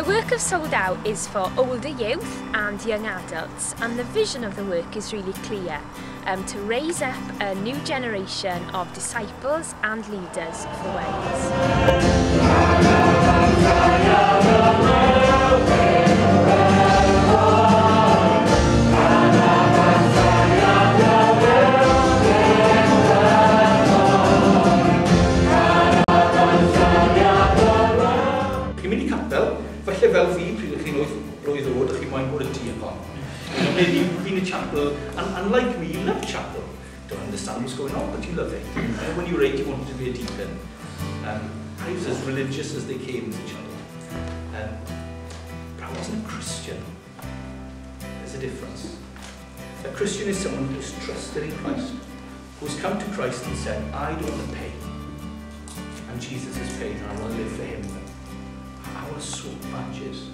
work of Sold Out is for older youth and young adults, and the vision of the work is really clear, to raise up a new generation of disciples and leaders for Wales. Falle fel fi, pryd ych chi'n 8 blwydd oed, ych chi'n moyn bod yn diacon. You've been in chapel, and like me, you love chapel. Don't understand what's going on, but you love it. When you were 8, you wanted to be a deacon. I was as religious as they came as a child. But I wasn't a Christian. There's a difference. A Christian is someone who's trusted in Christ, who's come to Christ and said, I don't want to pay. And Jesus has paid, and I want to live for him. I want to swap badges.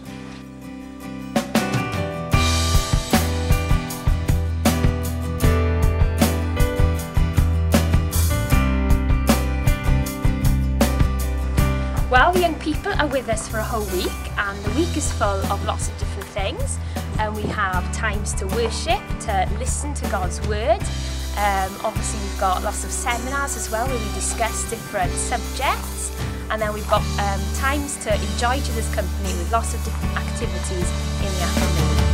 Well, the young people are with us for a whole week, and the week is full of lots of different things. We have times to worship, to listen to God's word. Obviously we've got lots of seminars as well where we discuss different subjects. And then we've got times to enjoy each other's company with lots of different activities in the afternoon.